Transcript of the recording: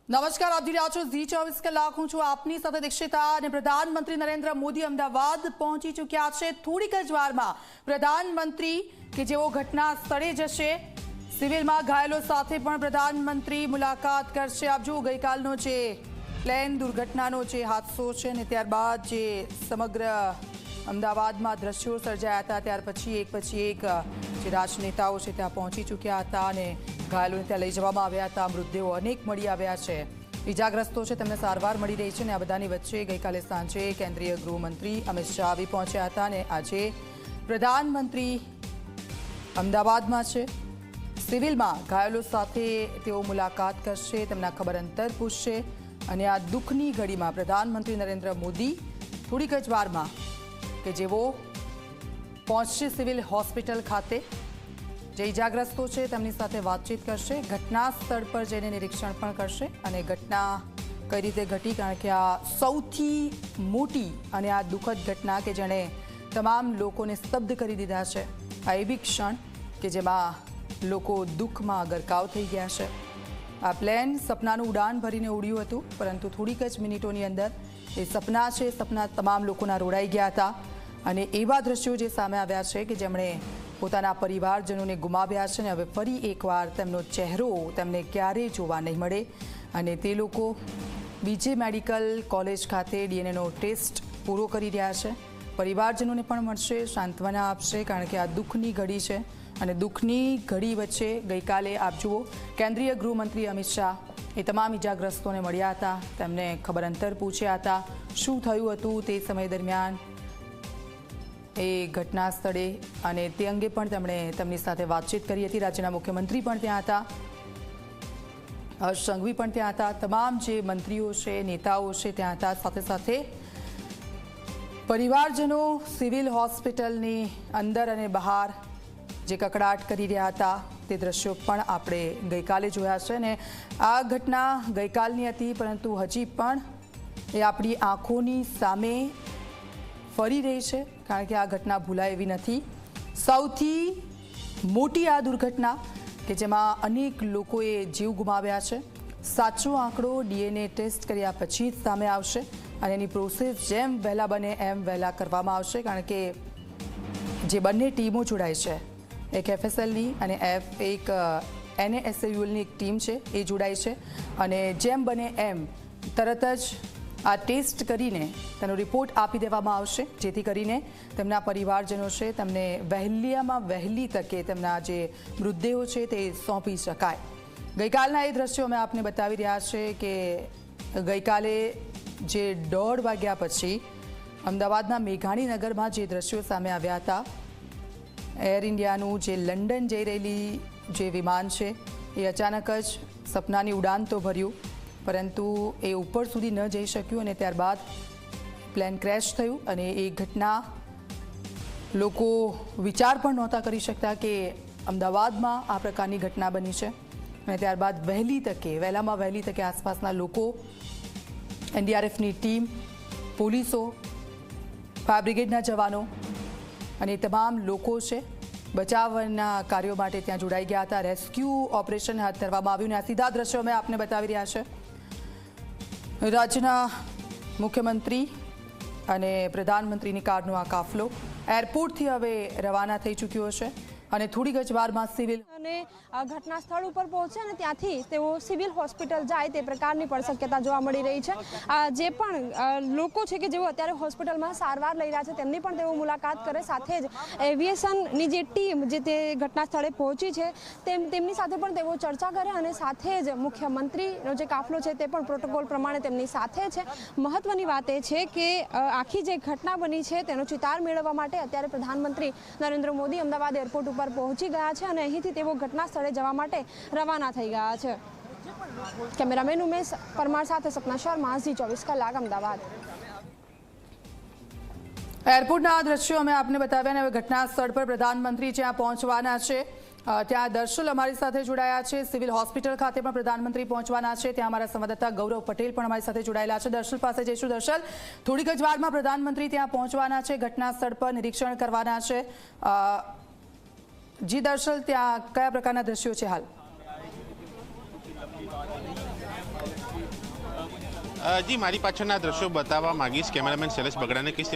નમસ્કાર, આપ જોઈ રહ્યા છો ઝી 24 કલાક। હું છું આપની સાથે દીક્ષિતા અને પ્રધાનમંત્રી નરેન્દ્ર મોદી અમદાવાદ પહોંચી ચૂક્યા છે। થોડીક જ વારમાં પ્રધાનમંત્રી કે જેઓ ઘટના સ્થળે જશે, સિવિલમાં ઘાયલો સાથે પણ પ્રધાનમંત્રી મુલાકાત કરશે। આપ જુઓ, ગઈકાલનો જે પ્લેન દુર્ઘટનાનો જે હાદસો છે ને ત્યારબાદ જે સમગ્ર અમદાવાદમાં દ્રશ્યો સર્જાયા હતા, ત્યાર પછી એક જે રાજનેતાઓ છે ત્યાં પહોંચી ચૂક્યા હતા અને ઘાયલોને ત્યાં લઈ જવામાં આવ્યા હતા। મૃતદેહો અનેક મળી આવ્યા છે, ઇજાગ્રસ્તો છે, તેમને સારવાર મળી રહી છે અને આ બધાની વચ્ચે ગઈકાલે સાંજે કેન્દ્રીય ગૃહમંત્રી અમિત શાહ આવી પહોંચ્યા હતા અને આજે પ્રધાનમંત્રી અમદાવાદમાં છે। સિવિલમાં ઘાયલો સાથે તેઓ મુલાકાત કરશે, તેમના ખબર અંતર પૂછશે અને આ દુઃખની ઘડીમાં પ્રધાનમંત્રી નરેન્દ્ર મોદી થોડીક જ વારમાં કે જેઓ પહોંચશે સિવિલ હોસ્પિટલ ખાતે, જે ઇજાગ્રસ્તો છે તેમની સાથે વાતચીત કરશે, ઘટના સ્થળ પર જઈને નિરીક્ષણ પણ કરશે અને ઘટના કઈ રીતે ઘટી, કારણ કે આ સૌથી મોટી અને આ દુઃખદ ઘટના કે જેણે તમામ લોકોને સ્તબ્ધ કરી દીધા છે। આ એવી ક્ષણ કે જેમાં લોકો દુઃખમાં ગરકાવ થઈ ગયા છે। આ પ્લેન સપનાનું ઉડાન ભરીને ઉડ્યું હતું, પરંતુ થોડીક જ મિનિટોની અંદર એ સપના તમામ લોકોના રોડાઈ ગયા હતા અને એવા દ્રશ્યો જે સામે આવ્યા છે કે જેમણે પોતાના પરિવારજનોને ગુમાવ્યા છે ને હવે ફરી એકવાર તેમનો ચહેરો તેમને ક્યારેય જોવા નહીં મળે અને તે લોકો બીજે મેડિકલ કોલેજ ખાતે ડીએનએનો ટેસ્ટ પૂરો કરી રહ્યા છે। પરિવારજનોને પણ મળશે, સાંત્વના આપશે, કારણ કે આ દુઃખની ઘડી છે અને દુઃખની ઘડી વચ્ચે ગઈકાલે આપ જુઓ, કેન્દ્રીય ગૃહમંત્રી અમિત શાહ એ તમામ ઇજાગ્રસ્તોને મળ્યા હતા, તેમને ખબર અંતર પૂછ્યા હતા, શું થયું હતું તે સમય દરમિયાન એ ઘટના સ્થળે, અને તે અંગે પણ તેમણે તેમની સાથે વાતચીત કરી હતી। રાજ્યના મુખ્યમંત્રી પણ ત્યાં હતા, હર્ષ સંઘવી પણ ત્યાં હતા, તમામ જે મંત્રીઓ છે, નેતાઓ છે ત્યાં હતા। સાથે સાથે પરિવારજનો સિવિલ હોસ્પિટલની અંદર અને બહાર જે કકડાટ કરી રહ્યા હતા તે દ્રશ્યો પણ આપણે ગઈકાલે જોયા છે ને આ ઘટના ગઈકાલની હતી, પરંતુ હજી પણ એ આપણી આંખોની સામે ફરી રહી છે, કારણ કે આ ઘટના ભૂલાય એવી નથી। સૌથી મોટી આ દુર્ઘટના કે જેમાં અનેક લોકોએ જીવ ગુમાવ્યા છે, સાચો આંકડો ડીએનએ ટેસ્ટ કર્યા પછી જ સામે આવશે અને એની પ્રોસેસ જેમ વહેલા બને એમ વહેલા કરવામાં આવશે, કારણ કે જે બંને ટીમો જોડાય છે, એક એફએસએલની અને એક એનએસયુએલની એક ટીમ છે એ જોડાય છે અને જેમ બને એમ તરત જ આ ટેસ્ટ કરીને તેનો રિપોર્ટ આપી દેવામાં આવશે, જેથી કરીને તેમના પરિવારજનો છે તેમને વહેલીમાં વહેલી તકે તેમના જે મૃતદેહો છે તે સોંપી શકાય। ગઈકાલના એ દ્રશ્યો અમે આપને બતાવી રહ્યા છે કે ગઈકાલે જે 1:30 વાગ્યા પછી અમદાવાદના મેઘાણીનગરમાં જે દ્રશ્યો સામે આવ્યા હતા, એર ઇન્ડિયાનું જે લંડન જઈ રહેલી જે વિમાન છે એ અચાનક જ સપનાની ઉડાન તો ભર્યું, પરંતુ એ ઉપર સુધી ન જઈ શક્યું અને ત્યારબાદ પ્લેન ક્રેશ થયું અને એ ઘટના લોકો વિચાર પણ નહોતા કરી શકતા કે અમદાવાદમાં આ પ્રકારની ઘટના બની છે અને ત્યારબાદ વહેલામાં વહેલી તકે આસપાસના લોકો, એનડીઆરએફની ટીમ, પોલીસો, ફાયર બ્રિગેડના જવાનો અને તમામ લોકો છે બચાવના કાર્યો માટે ત્યાં જોડાઈ ગયા હતા। રેસ્ક્યુ ઓપરેશન હાથ ધરવામાં આવ્યું અને આ સીધા દ્રશ્યો અમે આપને બતાવી રહ્યા છે। રાજ્યના મુખ્યમંત્રી અને પ્રધાનમંત્રીની કારનો આ કાફલો એરપોર્ટથી હવે રવાના થઈ ચૂક્યો છે અને થોડીક જ વારમાં સિવિલ અને ઘટના સ્થળ ઉપર પહોંચે અને ત્યાંથી તેઓ સિવિલ હોસ્પિટલ જાય તે પ્રકારની પણ શક્યતા જોવા મળી રહી છે। જે પણ લોકો છે કે જેઓ અત્યારે હોસ્પિટલમાં સારવાર લઈ રહ્યા છે તેમની પણ તેઓ મુલાકાત કરે, સાથે જ એવિએશનની જે ટીમ જે તે ઘટના સ્થળે પહોંચી છે તેમની સાથે પણ તેઓ ચર્ચા કરે અને સાથે જ મુખ્યમંત્રીનો જે કાફલો છે તે પણ પ્રોટોકોલ પ્રમાણે તેમની સાથે છે। મહત્વની વાત એ છે કે આખી જે ઘટના બની છે તેનો ચિતાર મેળવવા માટે અત્યારે પ્રધાનમંત્રી નરેન્દ્ર મોદી અમદાવાદ એરપોર્ટ ઉપર પહોંચી ગયા છે અને અહીંથી તેઓ ઘટના સ્થળે જવા માટે રવાના થઈ ગયા છે। કેમેરામેન ઉમેશ પરમાર સાથે સપના શર્મા, ઝી 24 કલાક, અમદાવાદ। એરપોર્ટના આ દ્રશ્યો અમે આપને બતાવ્યા અને હવે ઘટના સ્થળ પર પ્રધાનમંત્રી જ્યાં પહોંચવાના છે ત્યાં દર્શલ અમારી સાથે જોડાયા છે। સિવિલ હોસ્પિટલ ખાતે પણ પ્રધાનમંત્રી પહોંચવાના છે, ત્યાં અમારા સંવાદદાતા ગૌરવ પટેલ પણ અમારી સાથે જોડાયેલા છે। દર્શલ પાસે જઈશું। દર્શલ, થોડીક જ વારમાં પ્રધાનમંત્રી ત્યાં પહોંચવાના છે, ઘટના સ્થળ પર નિરીક્ષણ કરવાના છે। જી દર્શલ, ત્યાં કયા પ્રકારના દ્રશ્યો છે હાલ? જી, મારી પાછળના દ્રશ્યો બતાવવા માંગીશ. કેમેરામેન શૈલેષ બગડાને કહીશ